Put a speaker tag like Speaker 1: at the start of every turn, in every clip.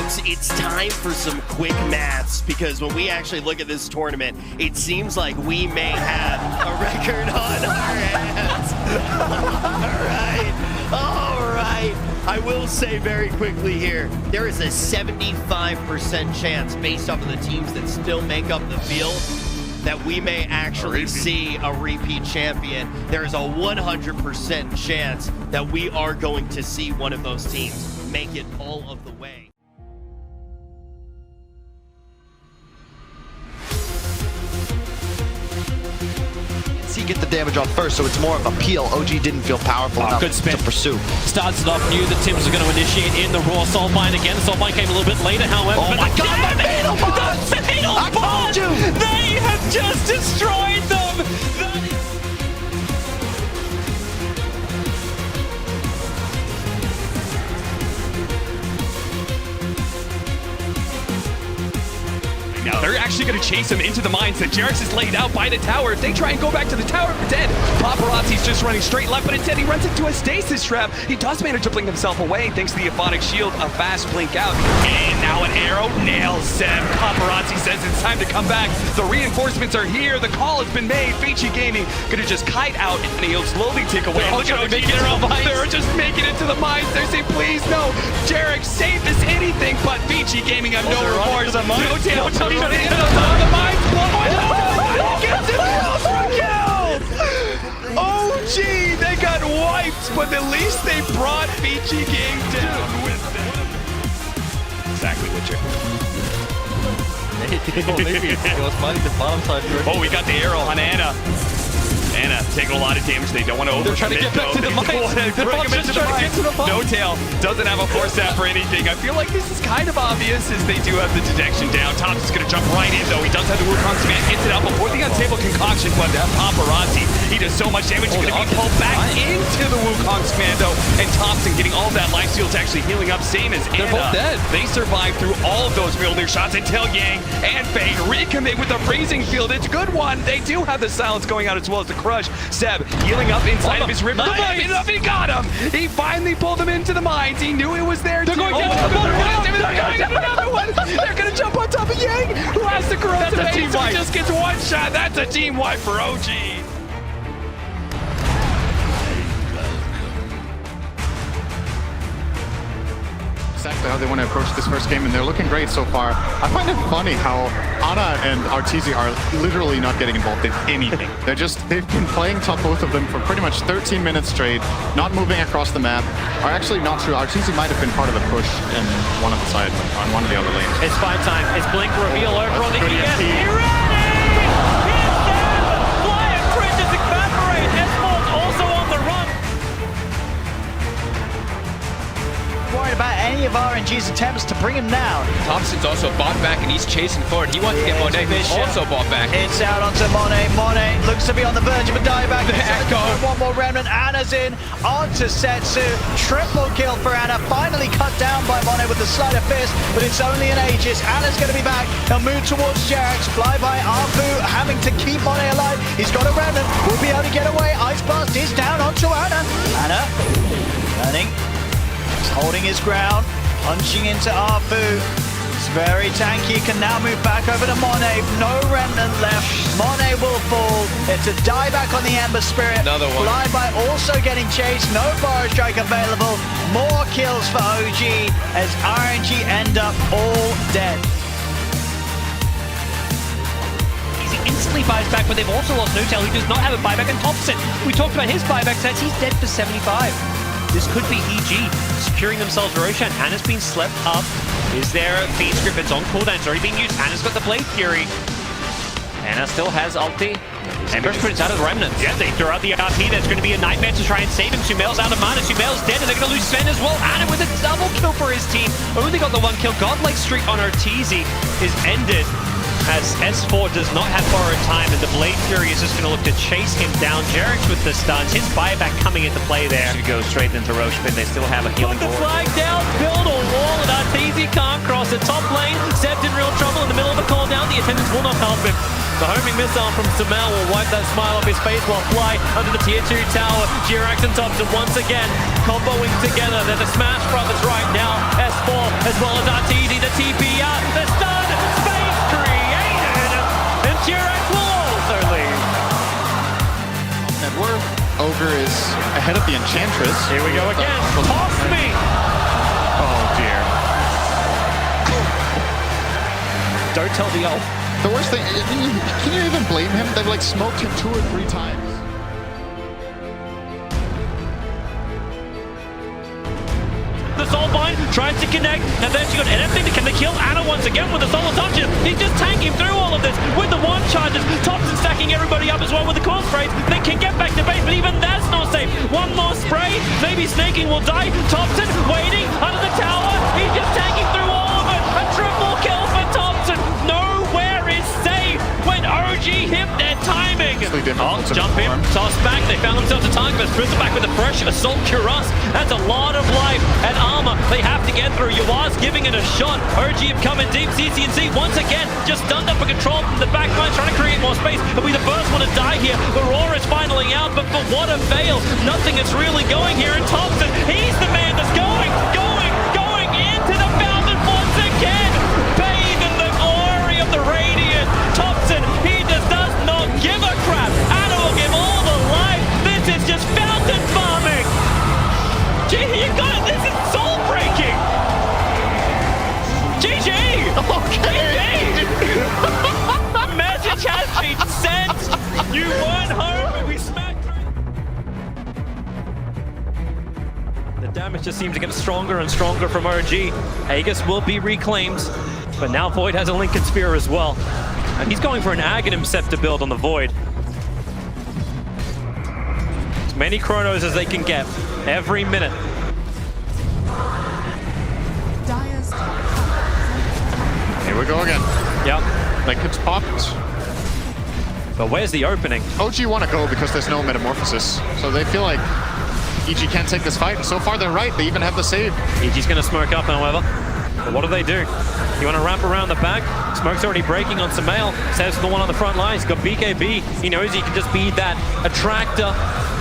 Speaker 1: Folks, it's time for some quick maths, because when we actually look at this tournament, it seems like we may have a record on our hands. All right. I will say very quickly here, there is a 75% chance, based off of the teams that still make up the field, that we may actually see a repeat champion. There is a 100% chance that we are going to see one of those teams make it all of the way.
Speaker 2: Get the damage off first, so it's more of a peel. OG didn't feel powerful enough to pursue.
Speaker 3: Starts it off, knew that Tims were going to initiate in the raw Soul Mine again. The Soul Mine came a little bit later, however.
Speaker 2: Oh my god, the Fatal Bond!
Speaker 3: The Fatal Bond!
Speaker 2: I told you!
Speaker 3: They have just destroyed them!
Speaker 4: Now they're actually going to chase him into the mines that Jarex is laid out by the tower. If they try and go back to the tower, they're dead. Paparazzi's just running straight left, but instead he runs into a stasis trap. He does manage to blink himself away thanks to the Euphonic Shield, a fast blink out. And now an arrow nails Seb. Paparazzi says it's time to come back. The reinforcements are here. The call has been made. Fiji Gaming going to just kite out and he'll slowly take away. Look at OG. They're just making it to the mines. They're saying, please, no. Jarex, save as anything, but Fiji Gaming have no remorse. No tail. The mines blow it up. Gets it OG, they got wiped, but at least they brought Fiji Gang down with them. Exactly what Oh, we got the arrow on Anna. Anna taking a lot of damage. They don't want to overcommit.
Speaker 3: They're trying to get back to the mines.
Speaker 4: No tail. Doesn't have a force sap for anything. I feel like this is kind of obvious as they do have the detection down. Tops is going to jump right in though. He does have the Wukong's command. Gets it out before the unstable concoction, but Paparazzi, he does so much damage. He's going to be pulled back into the Wukong's commando. And Thompson getting all that life steals actually healing up. Same as Anna.
Speaker 3: They're both dead.
Speaker 4: They survive through all of those Mjolnir shots until Yang and Fade recommit with the freezing field. It's a good one. They do have the silence going out as well as the crush. Seb healing up inside of his river.
Speaker 3: Nice.
Speaker 4: He got him. He finally pulled him into the mines. He knew it was there.
Speaker 3: They're going to
Speaker 4: another one. They're going to jump on top of Yang, who has the corrosive
Speaker 3: That's a team
Speaker 4: haze, so he
Speaker 3: wipe.
Speaker 4: just gets one shot. That's a team wipe for OG.
Speaker 5: Exactly how they want to approach this first game, and they're looking great so far. I find it funny how Ana and Arteezy are literally not getting involved in anything. They've been playing top, both of them, for pretty much 13 minutes straight, not moving across the map. Are actually not true. Arteezy might have been part of the push in one of the sides, on one of the other lanes.
Speaker 3: It's fight time. It's blink reveal over on the ES. He ready! Hits them! Flying Fringes evaporate. S-Bolt's also on the run.
Speaker 6: Worried about any of RNG's attempts to bring him down.
Speaker 7: Thompson's also bought back and he's chasing forward. He wants to get Monet, who's also bought back.
Speaker 6: It's out onto Monet. Monet looks to be on the verge of a dieback. The Echo. One more remnant. Anna's in. Onto Setsu. Triple kill for Anna. Finally cut down by Monet with the sleight of fist, but it's only an Aegis. Anna's going to be back. He'll move towards Jarex. Fly by Arfu, having to keep Monet alive. He's got a remnant. Will be able to get away. Ice Blast is down onto Anna. Anna running. He's holding his ground, punching into Arfu. It's very tanky, can now move back over to Monet. No remnant left. Monet will fall. It's a dieback on the Ember Spirit.
Speaker 7: Another one.
Speaker 6: Flyby also getting chased. No Fire Strike available. More kills for OG as RNG end up all dead.
Speaker 3: He instantly buys back, but they've also lost Nutel, who does not have a buyback, and Thompson. We talked about his buyback stats. He's dead for 75. This could be EG securing themselves Roshan. Anna's been slept up. Is there a feed script? It's on cooldown. It's already being used. Anna's got the Blade Fury. Anna still has ulti. Ember Spirit's out of the remnants. Yeah, they throw out the RP. There's going to be a nightmare to try and save him. Sumail's out of mana. Sumail's dead, and they're going to lose Sven as well. Anna with a double kill for his team. Only got the one kill. Godlike streak on Arteezy is ended. as S4 does not have borrowed time, and the Blade Fury is just going to look to chase him down. Jerax with the stuns, his buyback coming into play there.
Speaker 8: Should go straight into Roche Pit. They still have a healing
Speaker 3: Put the
Speaker 8: ward.
Speaker 3: flag down, build a wall, and Arteezy can't cross the top lane. Seb's in real trouble in the middle of the call down. The attendants will not help him. The homing missile from Seidel will wipe that smile off his face while Fly under the tier 2 tower. Jerax and Thompson once again comboing together. They're the Smash Brothers right now. S4 as well as Arteezy, the TP out, the stun, space created, and Jerax will also leave.
Speaker 5: Net worth. Ogre is ahead of the Enchantress.
Speaker 3: Here we go again. Toss me!
Speaker 5: Oh dear.
Speaker 3: Don't tell the elf.
Speaker 5: The worst thing, can you even blame him? They've like smoked him 2 or 3 times.
Speaker 3: The Soulbind tries to connect, and then she got anything to can they kill Ana once again with the Solar Touch. He's just tanking through all of this with the one charges. Thompson stacking everybody up as well with the core sprays. They can get back to base, but even that's not safe. One more spray, maybe Snaking will die. Thompson waiting under the tower. He's just tanking through all of it. A triple kill for Thompson. Nowhere is safe when OG hit their timing. Oh, jump in, toss back. They found themselves a target, but Bristleback with a fresh assault cuirass. That's a lot of life and armor they have to get through. Yuaz giving it a shot. OG have come in deep. CCNC once again just stunned up a control from the back line, trying to create more space. He'll be the first one to die here. Aurora is finally out, but for what avail? Nothing is really going here. And Thompson, he's the man that's going into the fountain once again. Bathe in the glory of the Radiant. Thompson, he just does not give a crap. Ana will give all the life. This is just fountain farming. Gee, you got it. This is soul breaking. GG. Okay. The message has been sent. You weren't home, but we smacked through. The damage just seems to get stronger and stronger from OG. Aegis will be reclaimed, but now Void has a Lincoln Spear as well. And he's going for an Aghanim Scepter build on the Void. As many Chronos as they can get every minute.
Speaker 5: Here we go again.
Speaker 3: Yep.
Speaker 5: Like it's popped.
Speaker 3: But where's the opening?
Speaker 5: OG want to go because there's no Metamorphosis. So they feel like EG can't take this fight. And so far they're right. They even have the save.
Speaker 3: EG's going to smoke up, however. But what do they do? You want to wrap around the back? Smoke's already breaking on Seidel. Says the one on the front line. He's got BKB. He knows he can just be that attractor.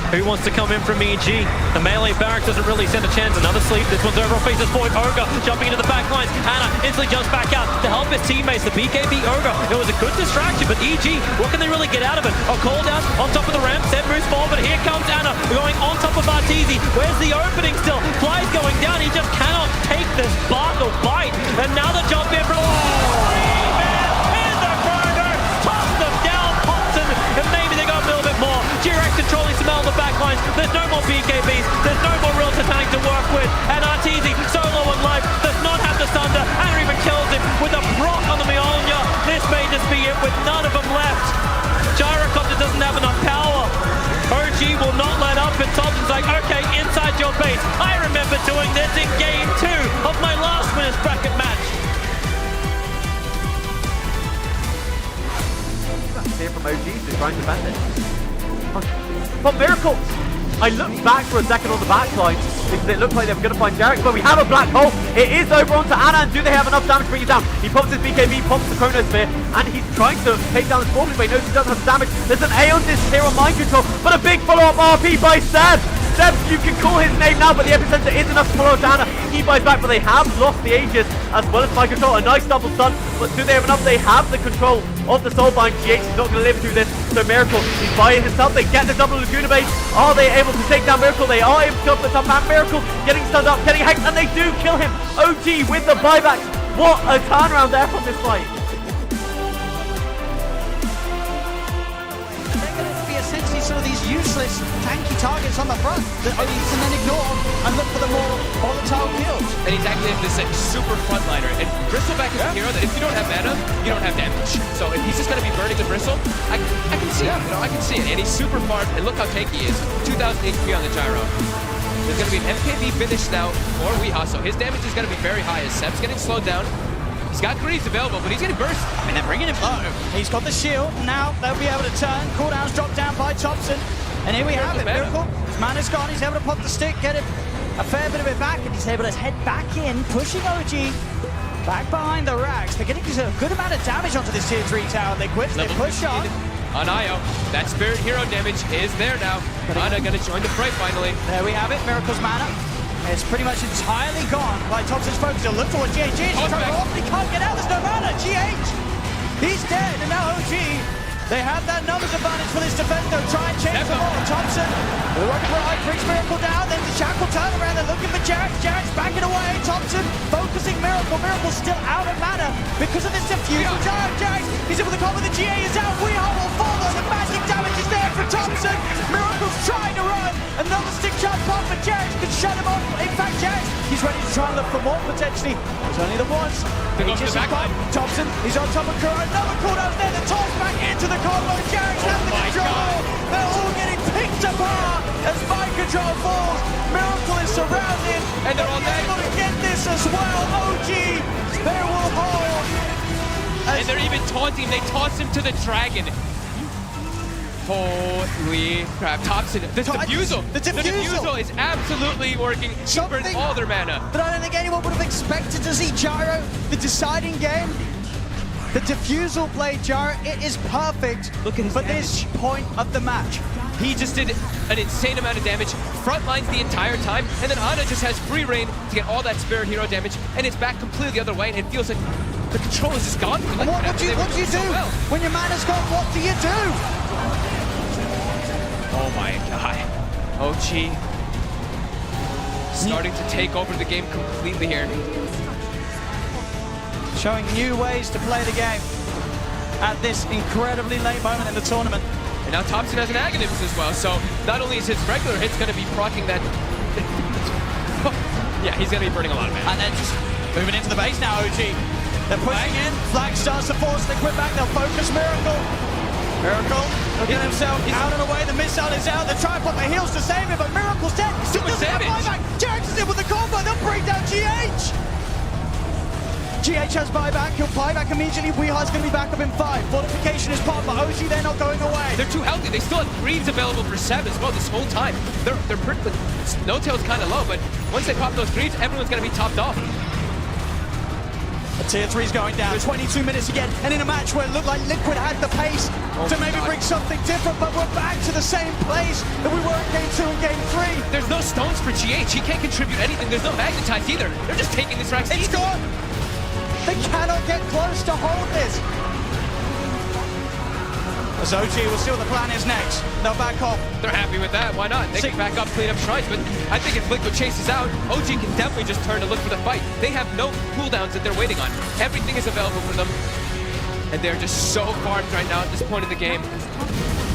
Speaker 3: Who wants to come in from EG? The melee barracks doesn't really stand a chance. Another sleep. This one's over on faces Void. Ogre jumping into the back lines. Ana instantly jumps back out to help his teammates. The BKB Ogre. It was a good distraction, but EG, what can they really get out of it? A call down on top of the ramp. Seb moves forward, but here comes Ana going on top of Arteezy. Where's the opening still? Fly's going down. He just cannot take this bark or bite. And now the jump in from three-man in the corner. Toss them down, Posser, and maybe they got a little bit more. Jerax controlling Seidel on the back lines. There's no more BKBs. There's no more real Titanic to work with. And Arteezy, solo on life, does not have the Sunder. And even kills him with a proc on the Mjolnir. This may just be it with none of them left. Gyrocopter doesn't have enough power. OG will not let up, and Thompson's like, okay, inside your base. I remember doing this in game 2 of my last winners bracket match.
Speaker 9: Here from OG, so trying to bend it. But Miracle! I looked back for a second on the back line because it looked like they were going to find Jerax, but we have a black hole. It is over onto Ana, and do they have enough damage to bring it down? He pops his BKB, pops the Chronosphere, and he's trying to take down the Scorpion, but he knows he doesn't have damage. There's an Aeon Disc here on mind control, but a big follow-up RP by Seb. Seb, you can call his name now, but the epicenter is enough to follow Ana. He buys back, but they have lost the Aegis as well as mind control. A nice double stun, but do they have enough? They have the control of the Soulbind. GH is not going to live through this, so Miracle, he's buying himself. They get the double Laguna base. Are they able to take down Miracle? They are able to kill the top man. Miracle getting stunned up, getting hacked, and they do kill him. OG with the buyback. What a turnaround there from this fight.
Speaker 6: Essentially some of these useless tanky targets on the front that OG can then ignore and look for the more volatile kills.
Speaker 7: And he's acting as this super frontliner. And Bristleback is a hero that if you don't have mana, you don't have damage. So if he's just going to be burning the Bristle, I can see it. You know, I can see it. And he's super farmed. And look how tanky he is. 2,000 HP on the gyro. There's going to be an MKB finish now for Weehaw. So his damage is going to be very high as Seb's getting slowed down. He's got greaves available, but he's getting burst.
Speaker 6: And they're bringing him low. He's got the shield. Now they'll be able to turn. Cooldown's dropped down by Thompson. And here we have it. Miracle. His mana's gone. He's able to pop the stick, get him a fair bit of it back, and he's able to head back in, pushing OG back behind the racks. They're getting a good amount of damage onto this tier 3 tower. They quit, they push on.
Speaker 7: On Io, that Spirit Hero damage is there now. Ana gonna join the fray finally.
Speaker 6: There we have it. Miracle's mana. It's pretty much entirely gone. Like Thompson's focus, he'll look towards GH. He's trying to off, he can't get out. There's no mana. GH, he's dead, and now OG. They have that numbers advantage for this defense. They'll try and change the ball. Thompson, the rocket ride brings Miracle down. Then the Shackle turn around. They're looking for Jarek. Jarek's backing away. Thompson focusing Miracle. Miracle's still out of mana because of this diffusion. Jarek, he's able to come with the GA is out. We will follow. The magic damage is there for Thompson. Miracle's trying to run. Another stick shot pop, but Jarek can shut him off. In fact, Jarek, he's ready to try and look for more potentially. There's only the once. Thompson, he's on top of Kuro. Another cooldown's there. The toss back into the combo. Jarek's has the control. They're all getting picked apart as mind control falls. Miracle is surrounded.
Speaker 7: And they're all
Speaker 6: able to get this as well. OG, they will hold.
Speaker 7: And they're even taunting him. They toss him to the dragon. Holy crap. Thompson, the defusal. The defusal is absolutely working. Burn all their mana.
Speaker 6: But I don't think anyone would have expected to see Gyro, the deciding game. The defusal play, Gyro, it is perfect for this point of the match.
Speaker 7: He just did an insane amount of damage, front lines the entire time, and then Ana just has free reign to get all that Spirit Hero damage, and it's back completely the other way, and it feels like the control is just gone.
Speaker 6: Like what do you do? When your mana's gone, what do you do?
Speaker 7: Oh my god. OG starting to take over the game completely here.
Speaker 6: Showing new ways to play the game at this incredibly late moment in the tournament.
Speaker 7: And now Thompson has an Agonist as well, so not only is his regular hits going to be proccing that... yeah, he's going to be burning a lot of mana.
Speaker 6: And then just moving into the base now, OG. They're pushing in, Flag starts to force the quit back, they'll focus Miracle. Miracle, looking at himself, out and away, the missile is out, they're trying to put the heals to save him, but Miracle's dead.
Speaker 7: So much damage.
Speaker 6: Jax is in with the combo, they'll break down GH. GH has buyback, he'll buy back immediately. Weehar's going to be back up in 5. Fortification is popped, but OG, they're not going away.
Speaker 7: They're too healthy. They still have greaves available for Seb as well this whole time. They're pretty, No Tail's kind of low, but once they pop those greaves, everyone's going to be topped off.
Speaker 6: The tier 3's going down. 22 minutes again, and in a match where it looked like Liquid had the pace to maybe bring something different, but we're back to the same place that we were in Game 2 and Game 3.
Speaker 7: There's no stones for GH. He can't contribute anything. There's no magnetize either. They're just taking this rack.
Speaker 6: It's gone. They cannot get close to hold this. As OG, we'll see what the plan is next. They'll back off.
Speaker 7: They're happy with that. Why not? They can back up, clean up shrines, but I think if Liquid chases out, OG can definitely just turn to look for the fight. They have no cooldowns that they're waiting on. Everything is available for them, and they're just so farmed right now at this point in the game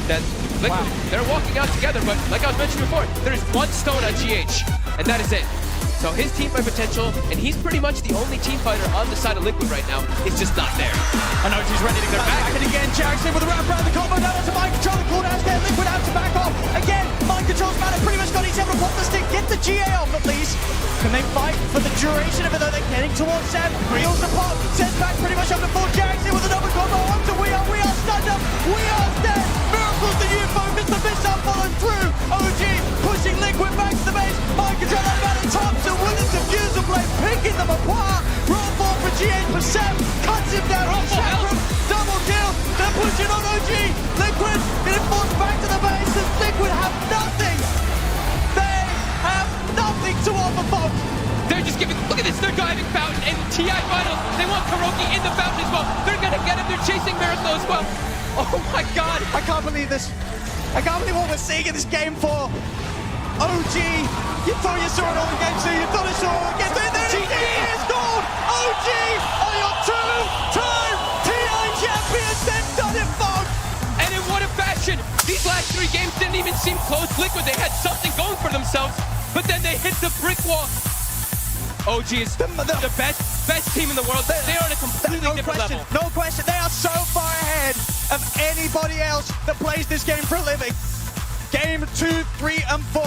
Speaker 7: that Liquid, they're walking out together, but like I was mentioning before, there's one stone on GH, and that is it. So his team fight potential, and he's pretty much the only team fighter on the side of Liquid right now, is just not there.
Speaker 6: And OG's ready to go back. And again, Jackson with a wrap around the combo down onto mind control. The cooldown's there, Liquid out to back off. Again, mind control's mana pretty much got. He's able to pop the stick, get the GA off at least. Can they fight for the duration of it though? They're getting towards Sam. Reels the pop, sends back pretty much up to full. Jackson with another combo onto We Are stunned up. We Are dead. Miracle's the new focus, the missile followed through. OG pushing Liquid back to the base. Mind control out of Adam Thompson with his diffuser blade, picking them apart. Roll ball for GH for Sam. Cuts him down. Double kill. They're pushing on OG. Liquid getting forced back to the base as Liquid have nothing. They have nothing to offer, folks.
Speaker 7: They're just giving, look at this, they're diving Fountain in TI Finals. They want Kuroki in the Fountain as well. They're gonna get him, they're chasing Miracle as well. Oh my god.
Speaker 6: I can't believe this. I can't believe what we're seeing in this game 4. OG, you thought you saw it all in Game 2, you thought you saw it all in Game 3, and then it is gold! OG are your 2-time TI champions, they've done it, folks!
Speaker 7: And in what a fashion! These last 3 games didn't even seem close. Liquid, they had something going for themselves, but then they hit the brick wall. OG is the best team in the world. They are on a completely different level.
Speaker 6: No question, they are so far ahead of anybody else that plays this game for a living. Game 2, 3, and 4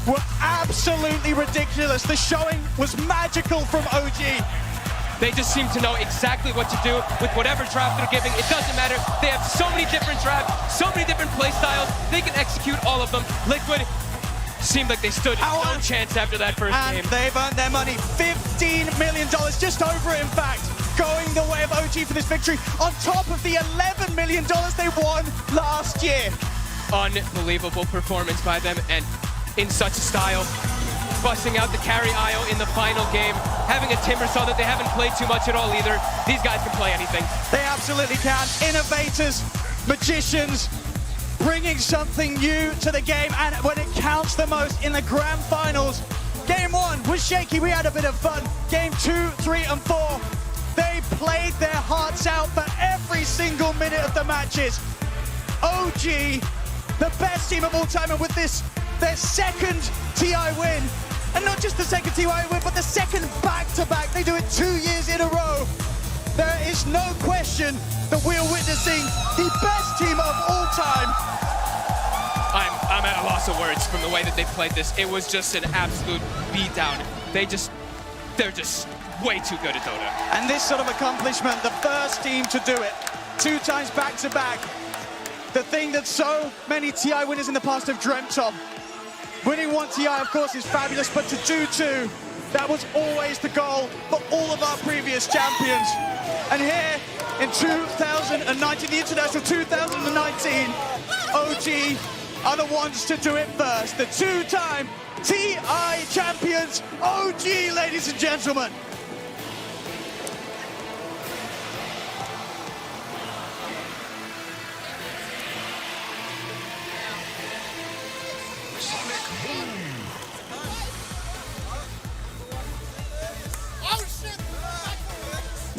Speaker 6: were absolutely ridiculous. The showing was magical from OG.
Speaker 7: They just seem to know exactly what to do with whatever draft they're giving. It doesn't matter. They have so many different drafts, so many different play styles. They can execute all of them. Liquid seemed like they stood no chance after that first game.
Speaker 6: And they've earned their money, $15 million, just over it in fact, going the way of OG for this victory, on top of the $11 million they won last year.
Speaker 7: Unbelievable performance by them, and in such style. Busting out the carry IO in the final game, having a Tamer saw that they haven't played too much at all either. These guys can play anything.
Speaker 6: They absolutely can. Innovators, magicians, bringing something new to the game, and when it counts the most in the grand finals. Game 1 was shaky, we had a bit of fun. Game 2, 3, and 4, they played their hearts out for every single minute of the matches. OG, the best team of all time, and with this, their second TI win. And not just the second TI win, but the second back-to-back. They do it 2 years in a row. There is no question that we are witnessing the best team of all time.
Speaker 7: I'm at a loss of words from the way that they played this. It was just an absolute beatdown. They're just way too good at Dota.
Speaker 6: And this sort of accomplishment, the first team to do it, 2 times back-to-back. The thing that so many TI winners in the past have dreamt of. Winning 1 TI, of course, is fabulous, but to do 2, that was always the goal for all of our previous champions. And here in 2019, the International 2019, OG are the ones to do it first. The 2-time TI champions, OG, ladies and gentlemen.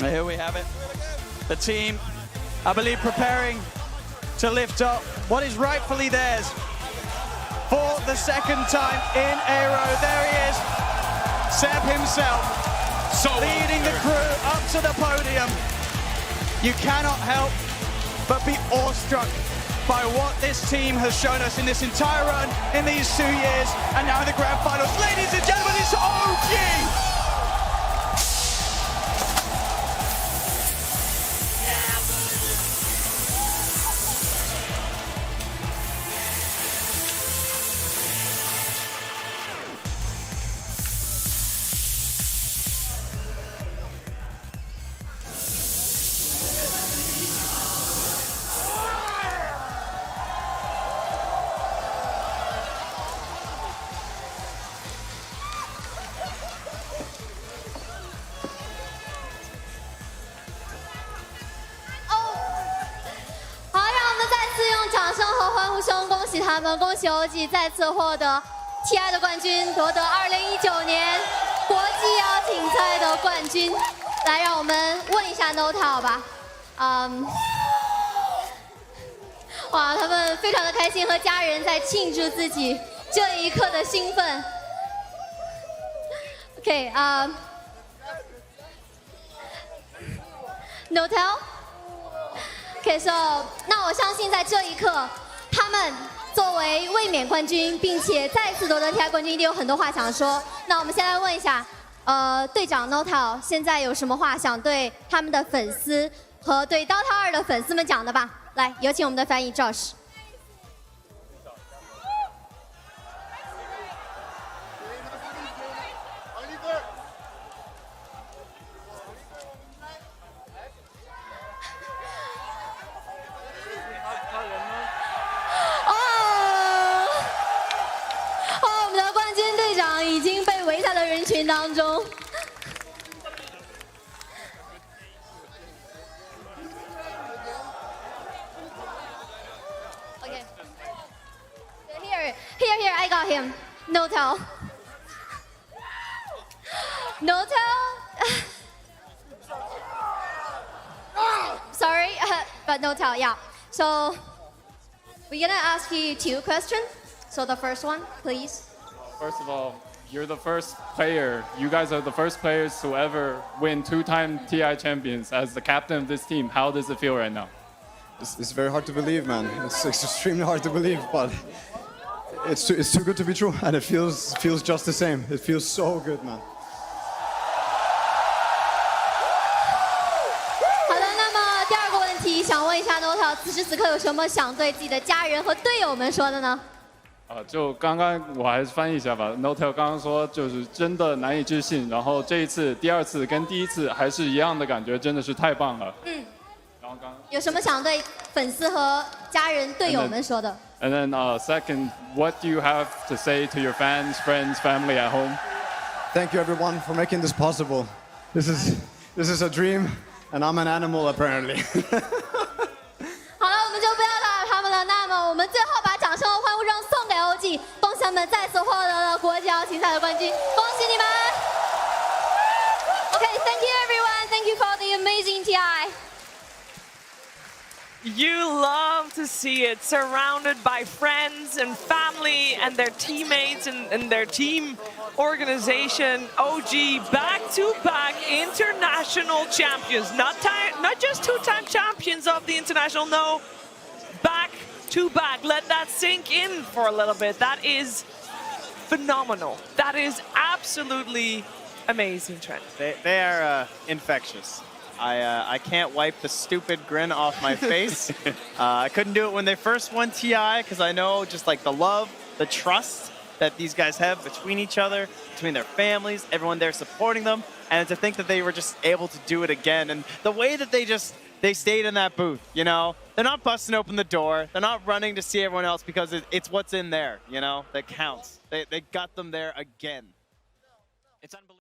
Speaker 6: Here we have it. The team, I believe, preparing to lift up what is rightfully theirs for the second time in a row. There he is, Seb himself, leading the crew up to the podium. You cannot help but be awestruck by what this team has shown us in this entire run in these 2 years, and now in the grand finals. Ladies and gentlemen, it's OG!
Speaker 10: 恭喜OG再次获得 TI 的冠军，夺得2019年国际邀请赛的冠军。来，让我们问一下 Nota 吧。哇，他们非常的开心，和家人在庆祝自己这一刻的兴奋。OK， Nota。OK， so 那我相信在这一刻，他们作为卫冕冠军，并且再次夺得 TI 冠军，一定有很多话想说。那我们先来问一下，队长 Nota 现在有什么话想对他们的粉丝和对 Dota 2的粉丝们讲的吧？来，有请我们的翻译 Josh。人群当中。Okay. Here, I got him. Nota. Sorry, but Nota, yeah. So, we're gonna ask you 2 questions. So the first one, please.
Speaker 11: First of all, you're the first player. You guys are the first players to ever win 2-time TI champions as the captain of this team. How does it feel right now?
Speaker 12: It's very hard to believe, man. It's extremely hard to believe, but it's too good to be true, and it feels just the same. It feels so good, man.
Speaker 10: 道此时此刻有什么想对自己的家人和队友们说的呢？
Speaker 11: 就刚刚我还是翻译一下吧。Mantell 刚刚说就是真的难以置信，然后这一次第二次跟第一次还是一样的感觉，真的是太棒了。然后
Speaker 10: 有什么想对粉丝和家人队友们说的
Speaker 11: And then second, what do you have to say to your fans, friends, family at home?
Speaker 12: Thank you everyone for making this possible. This is a dream, and I'm an animal apparently.
Speaker 10: 好了，我们就不要打扰他们了。那么我们最后把掌声和欢呼声送给 OG， 恭喜他们再次获得了国际邀请赛的冠军，恭喜你们 ！Okay, thank you everyone. Thank you for the amazing TI.
Speaker 13: You love to see it, surrounded by friends and family and their teammates and their team organization. OG back-to-back international champions, not just two-time champions of the international, no, back-to-back. Let that sink in for a little bit. That is phenomenal. That is absolutely amazing, Trent.
Speaker 14: They are infectious. I can't wipe the stupid grin off my face. I couldn't do it when they first won TI because I know just like the love, the trust that these guys have between each other, between their families, everyone there supporting them, and to think that they were just able to do it again. And the way that they stayed in that booth, you know, they're not busting open the door, they're not running to see everyone else because it's what's in there, you know, that counts. They got them there again.
Speaker 8: It's unbelievable.